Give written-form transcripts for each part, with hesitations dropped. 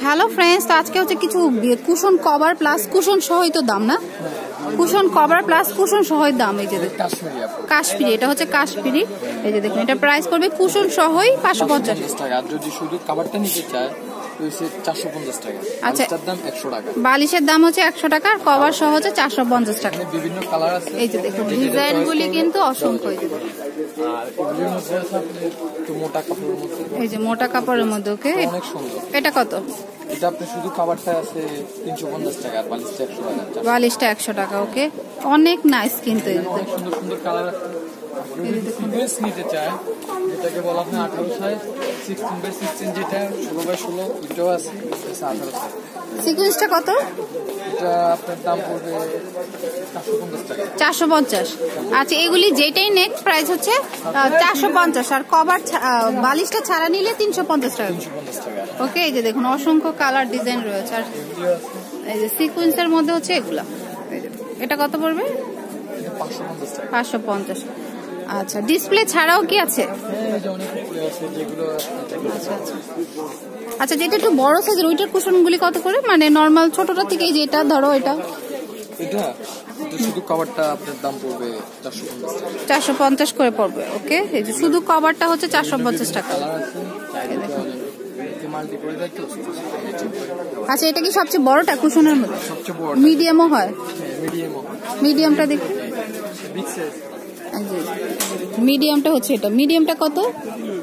Hello friends, তো আজকে হচ্ছে কিছু কুশন কভার প্লাস কুশন সহই তো দাম না, কুশন কভার প্লাস কুশন সহই দাম। এই যে কাশ্মীরি, এটা হচ্ছে কাশ্মীরি। এই যে দেখুন, এটা প্রাইস পড়বে কুশন সহই 550 টাকা। আর যদি শুধু কভারটা নিতে চায় 450 টাকা। আচ্ছা, দাম 100 টাকা। বালিশের দাম হচ্ছে 100 টাকা আর কভার সহ হচ্ছে 450 টাকা। বিভিন্ন কালার আছে। এই যে দেখুন, ডিজাইন গুলি কিন্তু অসংখ্য। এই যে আর এগুলোর মধ্যে আছে একটু মোটা কাপড়ের মধ্যে। এই যে মোটা কাপড়ের মধ্যে। ওকে, অনেক সুন্দর। এটা কত? এটা আপনি শুধু কভারটা আছে 350 টাকা আর বালিশটা 100 টাকা। বালিশটা 100 টাকা। ওকে, অনেক নাইস কিন্তু। অনেক সুন্দর সুন্দর কালার আছে। সিকোয়েন্স নিতে চায়, যেটাকে বলা হয় 18 সাইজ, 16x16, যেটা 16x16, এটাও আছে 18 সাইজ। সিকোয়েন্সটা কত? এটা আপনার দাম পড়বে 450 টাকা। 450। আচ্ছা, এগুলি যেটাই নেক প্রাইস হচ্ছে 450 আর কভার বালিশটা ছাড়া নিলে 350 টাকা। 350 টাকা। ওকে, এই যে দেখুন অসংখ্য কালার ডিজাইন রয়েছে। আর এই যে সিকোয়েন্সের মধ্যে হচ্ছে এগুলা। এটা কত পড়বে? 550 টাকা। 550। আচ্ছা, ডিসপ্লে ছাড়াও কি আছে? আচ্ছা, যেটা একটু বড় সাইজের ওইটার কুশনগুলি কত করে? মানে নরমাল ছোটটা থেকে যেটা ধরো এটা শুধু কভারটা আপনার দাম পড়বে 450 করে পড়বে। ওকে, এই যে শুধু কভারটা হচ্ছে 450 টাকা। আচ্ছা, এটা কি সবচেয়ে বড়টা কুশনের মধ্যে? সবচেয়ে বড়। মিডিয়ামও হয়? মিডিয়ামটা দেখি। মিডিয়ামটা হচ্ছে এটা। মিডিয়ামটা কত?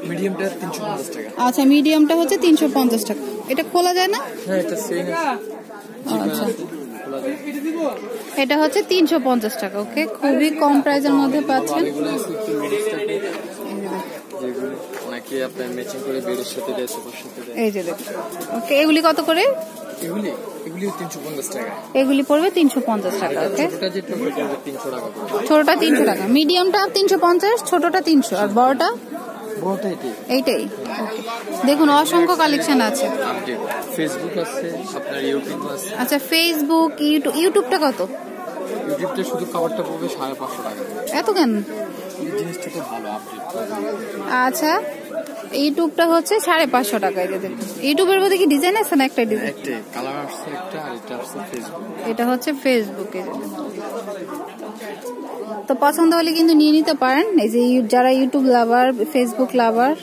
মিডিয়ামটা 350 টাকা। আচ্ছা, মিডিয়ামটা হচ্ছে 350 টাকা। এটা খোলা যায় না? হ্যাঁ, এটা সেম। আচ্ছা, এটা হচ্ছে 350 টাকা। ওকে, খুবই কম প্রাইসের মধ্যে পাচ্ছেন। অনেকে আপনার ম্যাচিং করে বেডের সাথে দেয়, সোফার সাথে দেয়। এই যে দেখুন। ওকে, এগুলি কত করে? এগুলি 350 টাকা। এগুলি পড়বে 350 টাকা। ওকে, ছোটটা যেটা পড়বে 300 টাকা। ছোটটা 300 টাকা, মিডিয়ামটা 350, ছোটটা 300 আর বড়টা এইটাই। দেখুন অসংখ্য কালেকশন আছে। ফেসবুক আছে, আপনার ইউটিউব আছে। আচ্ছা, ফেসবুক, ইউটিউবটা কত? ইউটিউবটা শুধু কভারটা পড়বে 550 টাকা। এত কেন? জিনিসটা তো ভালো আপডেট। আচ্ছা, ইউটিউবটা হচ্ছে 550 টাকা। এই যে দেখুন, ইউটিউবের মধ্যে কি ডিজাইন আছে না? একটা ডিজাইন, একটা কালার আছে, একটা আর এটা আছে ফেসবুক। এটা হচ্ছে ফেসবুকে। তো পছন্দ হলে কিন্তু নিয়ে নিতে পারেন। এই যে যারা ইউটিউব লাভার, ফেসবুক লাভার,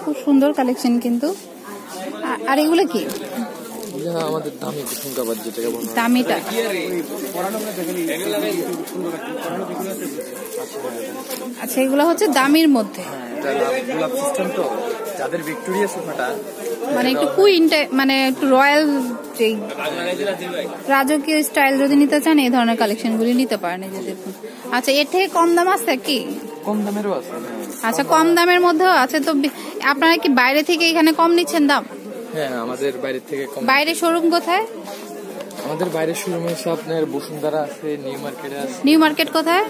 খুব সুন্দর কালেকশন কিন্তু। আর এগুলো কি? আমাদের দামি কুশন কভার, যেটাকে বলা হয় দামিটা। আচ্ছা, এগুলো হচ্ছে দামির মধ্যে। গোলাপ সিস্টেম। তো যাদের ভিক্টোরিয়া সোফাটা মানে একটু কুইনটা, মানে একটু রয়্যাল, যেই রাজকীয় স্টাইল যদি নিতে চান এই ধরনের কালেকশন গুলি নিতে পারেন। এই যে দেখুন। আচ্ছা, এর থেকে কম দাম আছে কি? কম দামেরও আছে। আচ্ছা, কম দামের মধ্যেও আছে। তো আপনারা কি বাইরে থেকে এখানে কম নিচ্ছেন দাম? হ্যাঁ, আমাদের বাইরে থেকে কম। বাইরে শোরুম কোথায়? আমাদের বাইরের শোরুম হচ্ছে আপনার বসুন্ধরা আছে, নিউ মার্কেটে আছে। নিউ মার্কেট কোথায়?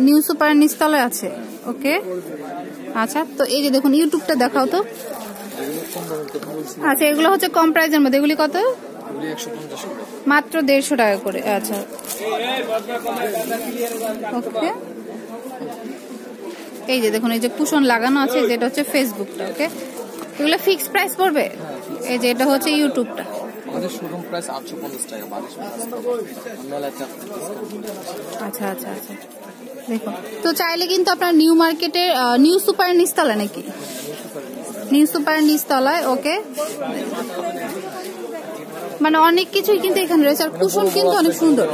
নিউ সুপার নিচতলায় আছে। ওকে, আচ্ছা। তো এই যে দেখুন, ইউটিউবটা দেখাও তো। আচ্ছা, এগুলো হচ্ছে কম প্রাইসের মধ্যে। এগুলি কত? মাত্র 150 টাকা করে। আচ্ছা, ওকে। এই যে দেখুন, এই যে কুশন লাগানো আছে, যেটা হচ্ছে ফেসবুকটা। ওকে, এগুলো ফিক্স প্রাইস পড়বে। এই যে এটা হচ্ছে ইউটিউবটা। আমাদের শোরুম প্রাইস 850 টাকা। আচ্ছা আচ্ছা আচ্ছা, দেখুন। তো চাইলে কিন্তু আপনার নিউ মার্কেটের নিউ সুপার নিচতলা, নাকি নিউ সুপার নিচতলায়। ওকে, মানে অনেক কিছুই কিন্তু এখানে রয়েছে। আর কুশন কিন্তু অনেক সুন্দর।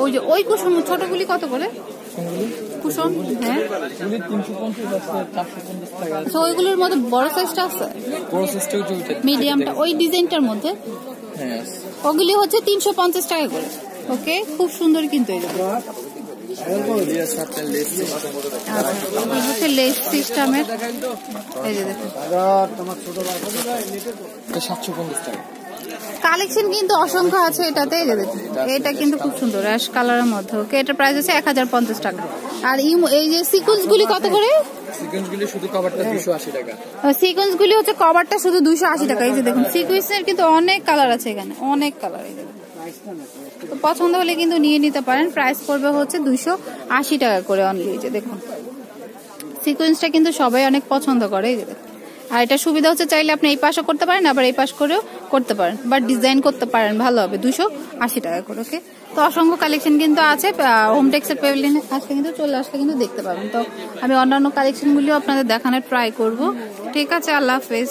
ওই যে ওই কুশন ছোটগুলি কত করে কুশন? হ্যাঁ, আচ্ছা, ওইগুলোর মধ্যে বড় সাইজটা আছে, মিডিয়ামটা ওই ডিজাইনটার মধ্যে, ওগুলি হচ্ছে 350 টাকা করে। ওকে, খুব সুন্দর কিন্তু। হচ্ছে লেস সিস্টেমের। এই যে দেখুন, 750 টাকা। কালেকশন কিন্তু অসংখ্য আছে এটাতে। এই যে দেখুন, এটা কিন্তু খুব সুন্দর অ্যাশ কালারের মধ্যে। ওকে, এটা প্রাইস হচ্ছে 1050 টাকা। আর এই যে সিকোয়েন্স গুলি কত করে? সিকোয়েন্স গুলি শুধু কভারটা 280 টাকা। সিকোয়েন্স গুলি হচ্ছে কভারটা শুধু 280 টাকা। এই যে দেখুন, সিকোয়েন্সের কিন্তু অনেক কালার আছে এখানে, অনেক কালার। এই যে তো পছন্দ হলে কিন্তু নিয়ে নিতে পারেন। প্রাইস পড়বে হচ্ছে 280 টাকা করে অনলি। এই যে দেখুন, সিকোয়েন্সটা কিন্তু সবাই অনেক পছন্দ করে। এই যে দেখুন। আর এটা সুবিধা হচ্ছে চাইলে আপনি এই পাশও করতে পারেন, আবার এই পাশ করেও করতে পারেন, বা ডিজাইন করতে পারেন, ভালো হবে। 280 টাকা করে। ওকে, তো অসংখ্য কালেকশন কিন্তু আছে। হোমটেক্সের প্যাভিলিয়নে আসলে কিন্তু চলে আসলে কিন্তু দেখতে পাবেন। তো আমি অন্যান্য কালেকশনগুলিও আপনাদের দেখানোর ট্রাই করব। ঠিক আছে, আল্লাহ হাফেজ।